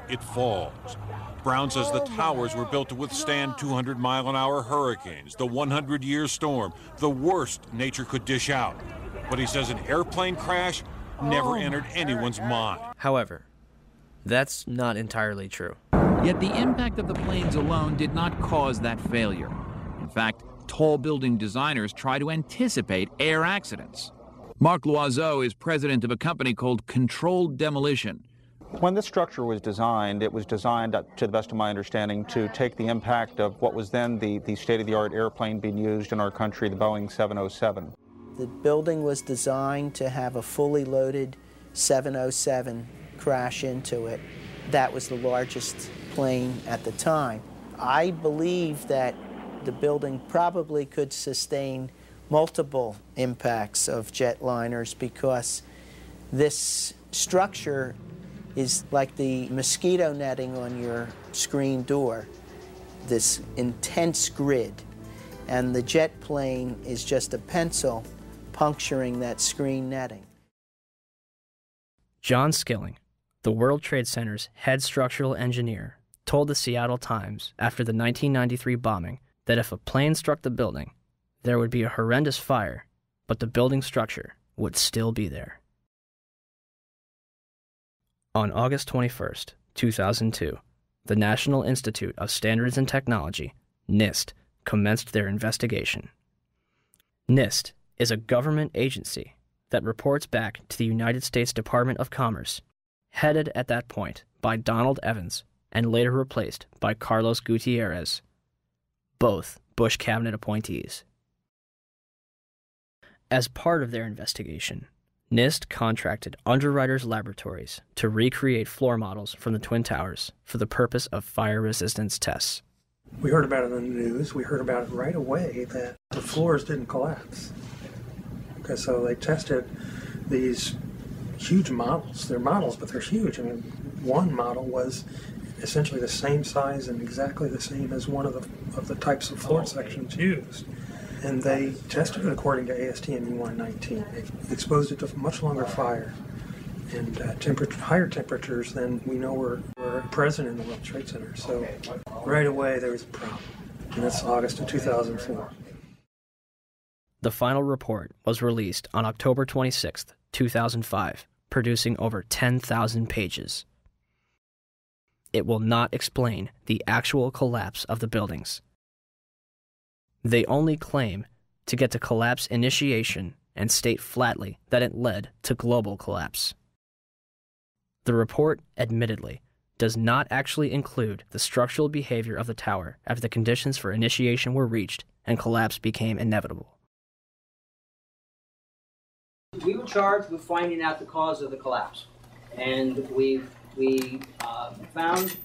it falls. Brown says the towers were built to withstand 200-mile-an-hour hurricanes, the 100-year storm, the worst nature could dish out. But he says an airplane crash never entered anyone's mind. However, that's not entirely true. Yet the impact of the planes alone did not cause that failure. In fact, tall building designers try to anticipate air accidents. Marc Loiseau is president of a company called Controlled Demolition. When this structure was designed, it was designed, to the best of my understanding, to take the impact of what was then the state-of-the-art airplane being used in our country, the Boeing 707. The building was designed to have a fully loaded 707 crash into it. That was the largest plane at the time. I believe that the building probably could sustain multiple impacts of jetliners because this structure is like the mosquito netting on your screen door, this intense grid, and the jet plane is just a pencil puncturing that screen netting. John Skilling, the World Trade Center's head structural engineer, told the Seattle Times after the 1993 bombing that if a plane struck the building, there would be a horrendous fire, but the building structure would still be there. On August 21st, 2002, the National Institute of Standards and Technology, NIST, commenced their investigation. NIST is a government agency that reports back to the United States Department of Commerce, headed at that point by Donald Evans and later replaced by Carlos Gutierrez, both Bush cabinet appointees. As part of their investigation, NIST contracted Underwriters Laboratories to recreate floor models from the Twin Towers for the purpose of fire resistance tests. We heard about it in the news. We heard about it right away that the floors didn't collapse. Okay, so they tested these huge models. They're models, but they're huge. I mean, one model was essentially the same size and exactly the same as one of the types of floor sections used. And they tested it according to ASTM E119. They exposed it to much longer fire and higher temperatures than we know were present in the World Trade Center. So right away there was a problem. And that's August of 2004. The final report was released on October 26, 2005, producing over 10,000 pages. It will not explain the actual collapse of the buildings. They only claim to get to collapse initiation and state flatly that it led to global collapse. The report, admittedly, does not actually include the structural behavior of the tower after the conditions for initiation were reached and collapse became inevitable. We were charged with finding out the cause of the collapse, and we found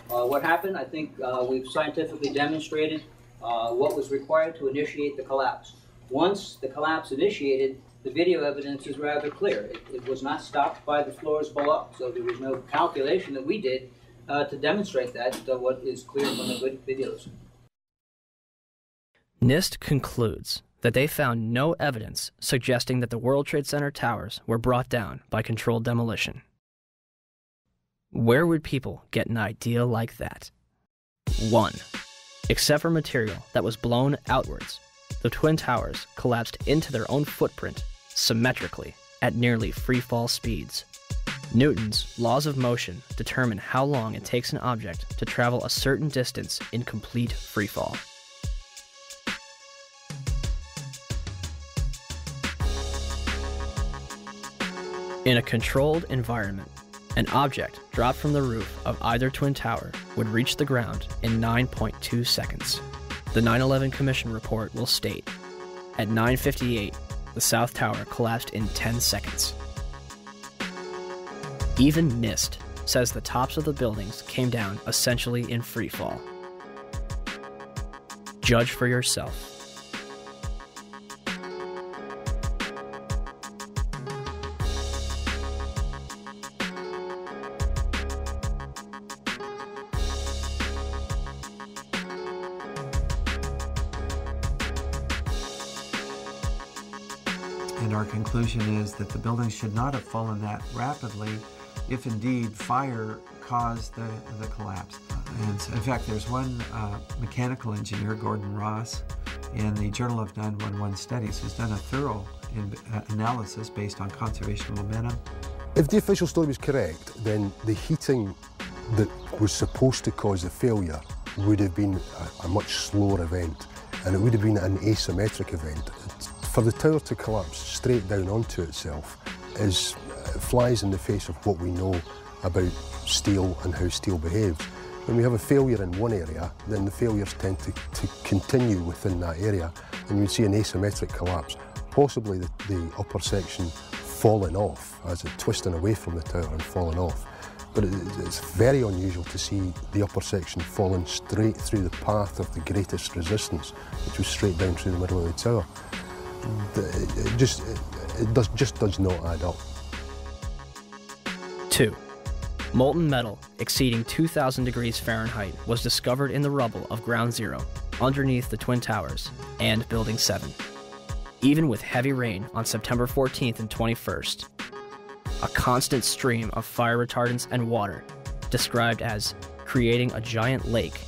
what happened. I think we've scientifically demonstrated what was required to initiate the collapse. Once the collapse initiated, the video evidence is rather clear. It was not stopped by the floors below, so there was no calculation that we did to demonstrate that, what is clear from the good videos. NIST concludes that they found no evidence suggesting that the World Trade Center towers were brought down by controlled demolition. Where would people get an idea like that? 1. Except for material that was blown outwards, the Twin Towers collapsed into their own footprint symmetrically at nearly free-fall speeds. Newton's laws of motion determine how long it takes an object to travel a certain distance in complete freefall. In a controlled environment, an object dropped from the roof of either Twin Tower would reach the ground in 9.2 seconds. The 9/11 Commission report will state, at 9:58, the South Tower collapsed in 10 seconds. Even NIST says the tops of the buildings came down essentially in free fall. Judge for yourself. And our conclusion is that the building should not have fallen that rapidly if indeed fire caused the collapse. And in fact, there's one mechanical engineer, Gordon Ross, in the Journal of 911 Studies, who's done a thorough analysis based on conservation momentum. If the official story was correct, then the heating that was supposed to cause the failure would have been a much slower event, and it would have been an asymmetric event. For the tower to collapse straight down onto itself flies in the face of what we know about steel and how steel behaves. When we have a failure in one area, then the failures tend to continue within that area, and you'd see an asymmetric collapse, possibly the upper section falling off as it twisting away from the tower and falling off. But it's very unusual to see the upper section falling straight through the path of the greatest resistance, which was straight down through the middle of the tower. It just does not add up. 2. Molten metal exceeding 2,000 degrees Fahrenheit was discovered in the rubble of Ground Zero, underneath the Twin Towers and Building 7. Even with heavy rain on September 14th and 21st, a constant stream of fire retardants and water, described as creating a giant lake,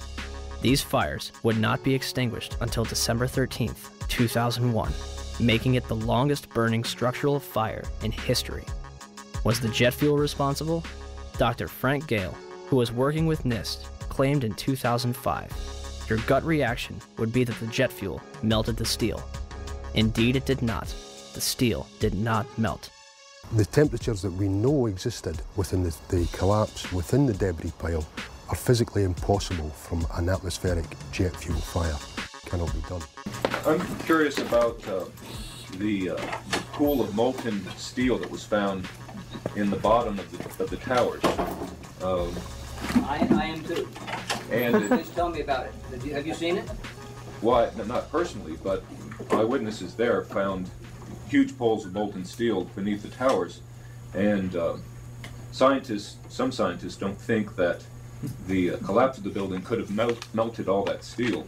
these fires would not be extinguished until December 13th, 2001, making it the longest burning structural fire in history. Was the jet fuel responsible? Dr. Frank Gale, who was working with NIST, claimed in 2005, your gut reaction would be that the jet fuel melted the steel. Indeed, it did not. The steel did not melt. The temperatures that we know existed within the collapse, within the debris pile, are physically impossible from an atmospheric jet fuel fire. Cannot be done. I'm curious about the pool of molten steel that was found in the bottom of the towers. I am too. And Please tell me about it. Have you seen it? Well, not personally, but eyewitnesses there found huge pools of molten steel beneath the towers, and some scientists don't think that the collapse of the building could have melted all that steel.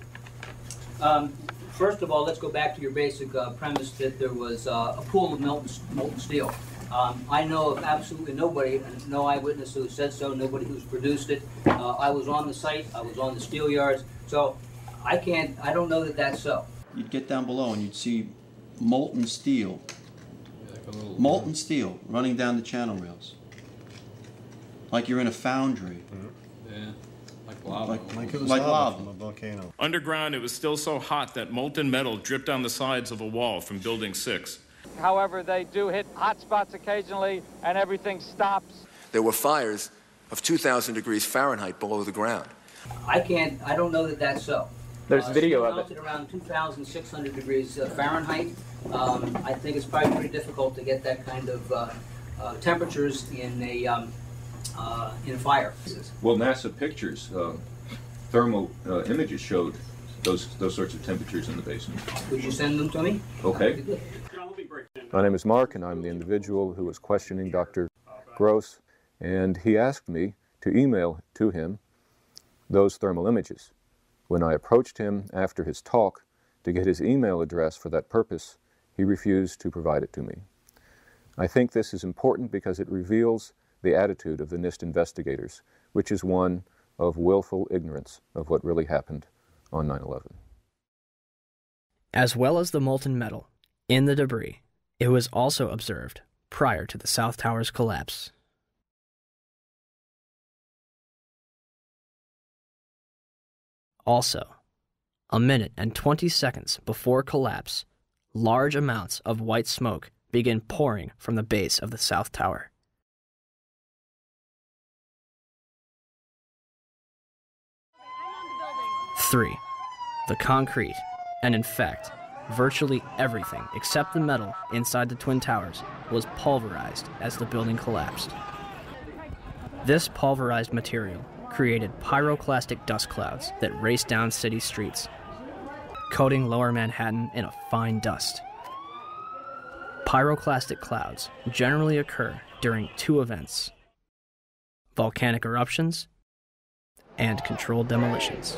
First of all, let's go back to your basic premise that there was a pool of molten steel. I know of absolutely nobody, no eyewitness who said so, nobody who's produced it. I was on the site, I was on the steel yards, so I don't know that that's so. You'd get down below and you'd see molten steel running down the channel rails. Like you're in a foundry. Yeah, like lava. Like it was lava from a volcano. Underground, it was still so hot that molten metal dripped down the sides of a wall from Building 6. However, they do hit hot spots occasionally, and everything stops. There were fires of 2,000 degrees Fahrenheit below the ground. I don't know that that's so. There's video of it. Melted around 2,600 degrees Fahrenheit. I think it's probably pretty difficult to get that kind of temperatures in a fire. Well, NASA pictures, thermal images showed those sorts of temperatures in the basement. Would you send them to me? Okay. My name is Mark, and I'm the individual who was questioning Dr. Gross, and he asked me to email to him those thermal images. When I approached him after his talk to get his email address for that purpose, he refused to provide it to me. I think this is important because it reveals the attitude of the NIST investigators, which is one of willful ignorance of what really happened on 9/11. As well as the molten metal in the debris, it was also observed prior to the South Tower's collapse. Also, a minute and 20 seconds before collapse, large amounts of white smoke begin pouring from the base of the South Tower. Three, the concrete, and in fact, virtually everything except the metal inside the Twin Towers was pulverized as the building collapsed. This pulverized material created pyroclastic dust clouds that raced down city streets, coating lower Manhattan in a fine dust. Pyroclastic clouds generally occur during two events: volcanic eruptions and controlled demolitions.